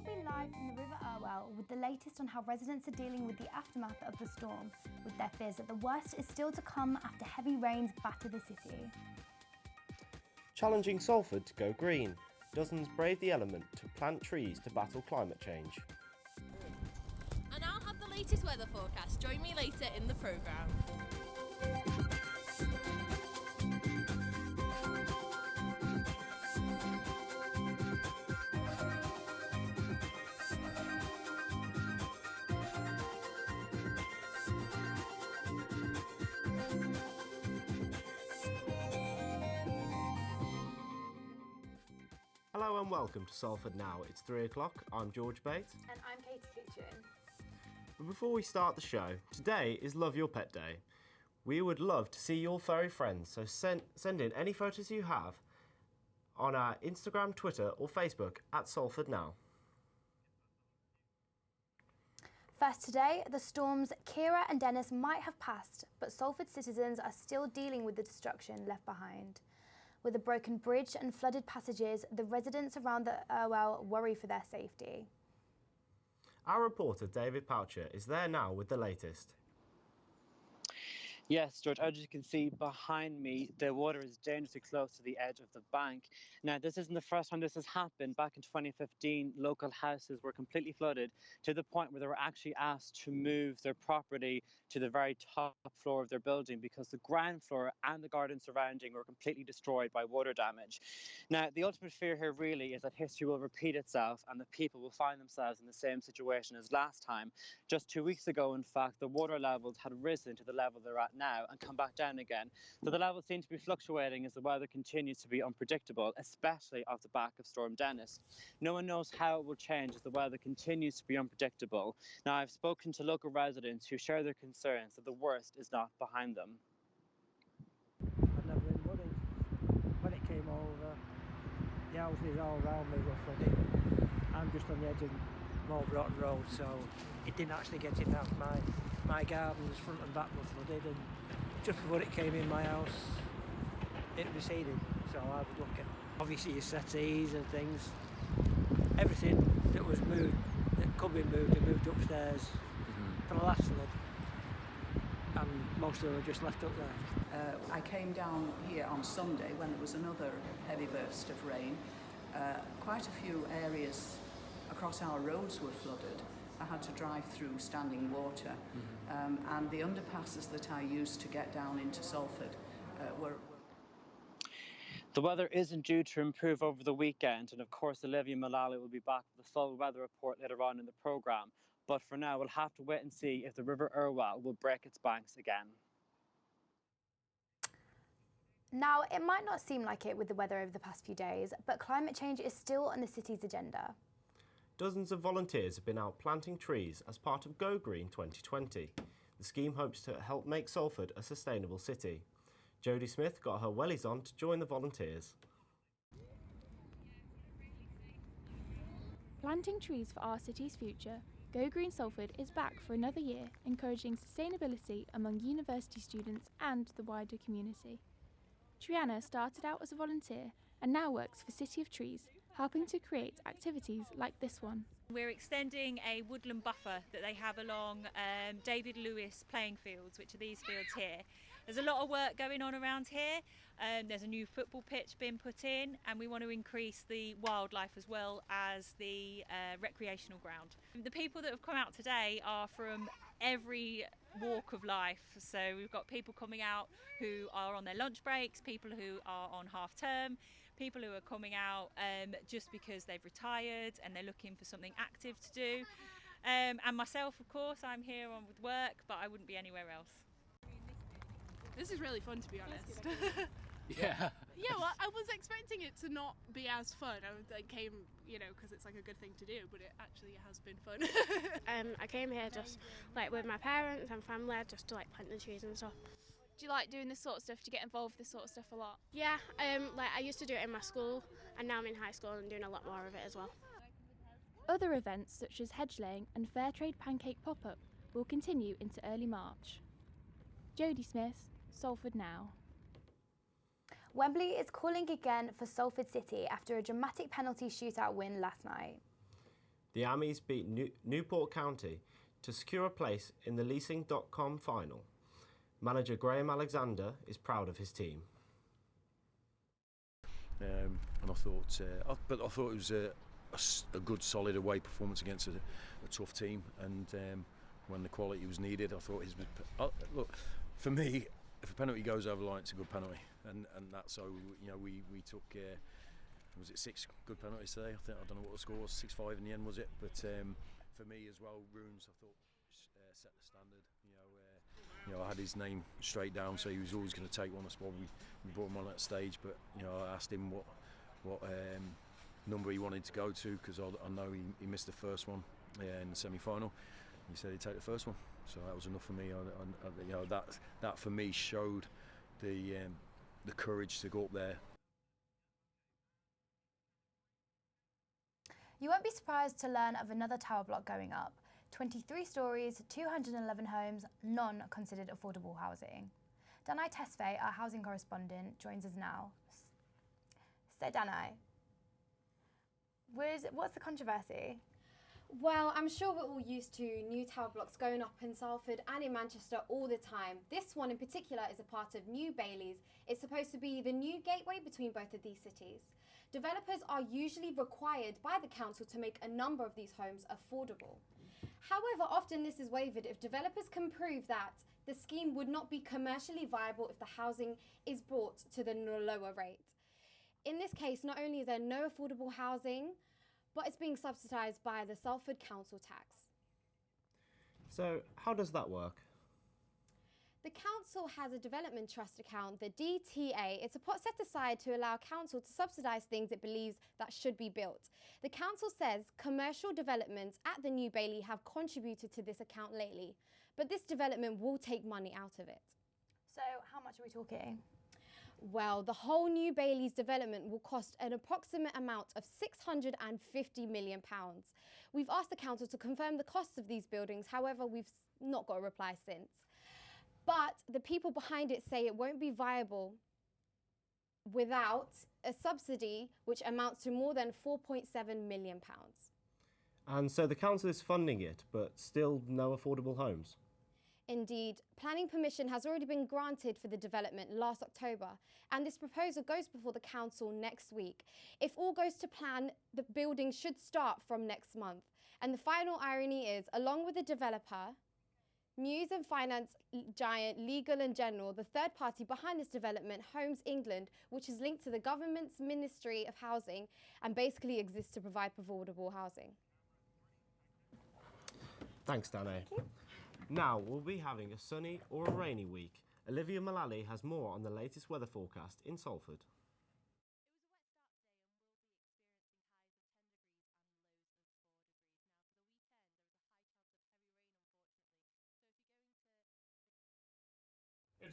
be live from the River Irwell with the latest on how residents are dealing with the aftermath of the storm, with their fears that the worst is still to come after heavy rains batter the city. Challenging Salford to go green. Dozens brave the element to plant trees to battle climate change. And I'll have the latest weather forecast. Join me later in the programme. Hello and welcome to Salford Now. It's 3 o'clock. I'm George Bates. And I'm Katie Kitchen. But before we start the show, today is Love Your Pet Day. We would love to see your furry friends, so send in any photos you have on our Instagram, Twitter or Facebook at Salford Now. First today, the storms Kira and Dennis might have passed, but Salford citizens are still dealing with the destruction left behind. With a broken bridge and flooded passages, the residents around the Irwell worry for their safety. Our reporter David Poucher is there now with the latest. Yes, George, as you can see behind me, the water is dangerously close to the edge of the bank. Now, this isn't the first time this has happened. Back in 2015, local houses were completely flooded to the point where they were actually asked to move their property to the very top floor of their building because the ground floor and the garden surrounding were completely destroyed by water damage. Now, the ultimate fear here really is that history will repeat itself and the people will find themselves in the same situation as last time. Just 2 weeks ago, in fact, the water levels had risen to the level they're at now and come back down again. So the levels seem to be fluctuating as the weather continues to be unpredictable, especially off the back of Storm Dennis. No one knows how it will change as the weather continues to be unpredictable. Now, I've spoken to local residents who share their concerns that the worst is not behind them. I've never been flooding. When it came over, the houses all around me were flooding. I'm just on the edge of Moor Broughton Road, so it didn't actually get in out my gardens, front and back were flooded, and just before it came in my house, it receded, so I was lucky. Obviously your settees and things, everything that was moved, that could be moved, they moved upstairs for the last flood, and most of them were just left up there. I came down here on Sunday when there was another heavy burst of rain. Quite a few areas across our roads were flooded. I had to drive through standing water, and the underpasses that I used to get down into Salford were... The weather isn't due to improve over the weekend, and of course Olivia Mullally will be back with the full weather report later on in the programme. But for now, we'll have to wait and see if the River Irwell will break its banks again. Now, it might not seem like it with the weather over the past few days, but climate change is still on the city's agenda. Dozens of volunteers have been out planting trees as part of Go Green 2020. The scheme hopes to help make Salford a sustainable city. Jodie Smith got her wellies on to join the volunteers. Planting trees for our city's future, Go Green Salford is back for another year, encouraging sustainability among university students and the wider community. Triana started out as a volunteer and now works for City of Trees, helping to create activities like this one. We're extending a woodland buffer that they have along David Lewis playing fields, which are these fields here. There's a lot of work going on around here. There's a new football pitch being put in, and we want to increase the wildlife as well as the recreational ground. The people that have come out today are from every walk of life. So we've got people coming out who are on their lunch breaks, people who are on half term, people who are coming out just because they've retired and they're looking for something active to do. And myself, of course, I'm here on with work, but I wouldn't be anywhere else. This is really fun, to be honest. Yeah. Yeah, well, I was expecting it to not be as fun. I came, because it's like a good thing to do, but it actually has been fun. I came here just like with my parents and family, just to like plant the trees and stuff. Do you like doing this sort of stuff? Do you get involved with this sort of stuff a lot? Yeah, like I used to do it in my school, and now I'm in high school and doing a lot more of it as well. Other events such as hedge laying and fair trade pancake pop-up will continue into early March. Jodie Smith, Salford Now. Wembley is calling again for Salford City after a dramatic penalty shootout win last night. The Ammies beat Newport County to secure a place in the leasing.com final. Manager Graham Alexander is proud of his team. And I thought it was a good, solid away performance against a tough team. And when the quality was needed, I thought his was. Look, for me, if a penalty goes over the line, it's a good penalty, and that's so. You know, we took. Was it 6 good penalties today? I don't know what the score was. 6-5 in the end, was it? But for me as well, Runes, I thought set the standard. You know, I had his name straight down, so he was always going to take one. I suppose we brought him on that stage, but you know, I asked him what number he wanted to go to, because I know he missed the first one in the semi-final. He said he'd take the first one, so that was enough for me. You know, that for me showed the courage to go up there. You won't be surprised to learn of another tower block going up. 23 stories, 211 homes, none considered affordable housing. Danai Tesfaye, our housing correspondent, joins us now. So Danai, what's the controversy? Well, I'm sure we're all used to new tower blocks going up in Salford and in Manchester all the time. This one in particular is a part of New Bailey's. It's supposed to be the new gateway between both of these cities. Developers are usually required by the council to make a number of these homes affordable. However, often this is waived if developers can prove that the scheme would not be commercially viable if the housing is bought to the lower rate. In this case, not only is there no affordable housing, but it's being subsidised by the Salford Council tax. So how does that work? The council has a development trust account, the DTA. It's a pot set aside to allow council to subsidise things it believes that should be built. The council says commercial developments at the New Bailey have contributed to this account lately, but this development will take money out of it. So how much are we talking? Well, the whole New Bailey's development will cost an approximate amount of £650 million. We've asked the council to confirm the costs of these buildings, however, we've not got a reply since. But the people behind it say it won't be viable without a subsidy which amounts to more than £4.7 million. And so the council is funding it, but still no affordable homes? Indeed, planning permission has already been granted for the development last October, and this proposal goes before the council next week. If all goes to plan, the building should start from next month. And the final irony is, along with the developer, Muse and finance giant Legal & General, the third party behind this development, Homes England, which is linked to the government's Ministry of Housing and basically exists to provide affordable housing. Thanks, Danai. Now we'll be having a sunny or a rainy week. Olivia Mullally has more on the latest weather forecast in Salford.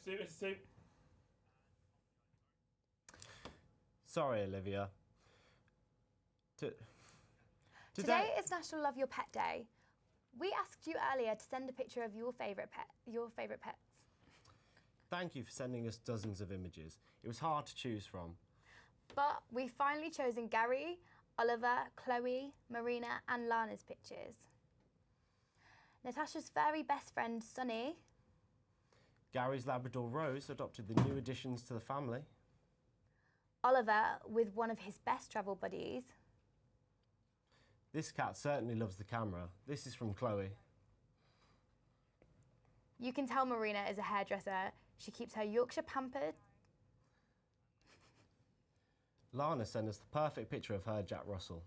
It's two. Sorry, Olivia. Today is National Love Your Pet Day. We asked you earlier to send a picture of your favourite pets. Thank you for sending us dozens of images. It was hard to choose from. But we've finally chosen Gary, Oliver, Chloe, Marina and Lana's pictures. Natasha's furry best friend, Sunny. Gary's Labrador Rose adopted the new additions to the family. Oliver with one of his best travel buddies. This cat certainly loves the camera. This is from Chloe. You can tell Marina is a hairdresser. She keeps her Yorkshire pampered. Lana sent us the perfect picture of her Jack Russell.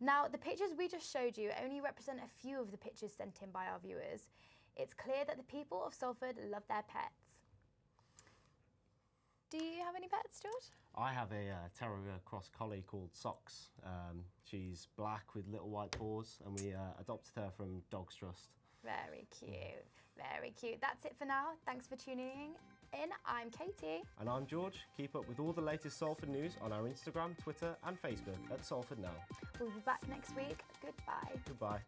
Now, the pictures we just showed you only represent a few of the pictures sent in by our viewers. It's clear that the people of Salford love their pets. Do you have any pets, George? I have a terrier cross collie called Socks. She's black with little white paws, and we adopted her from Dogs Trust. Very cute, very cute. That's it for now. Thanks for tuning in. I'm Katie. And I'm George. Keep up with all the latest Salford news on our Instagram, Twitter and Facebook at Salford Now. We'll be back next week. Goodbye. Goodbye.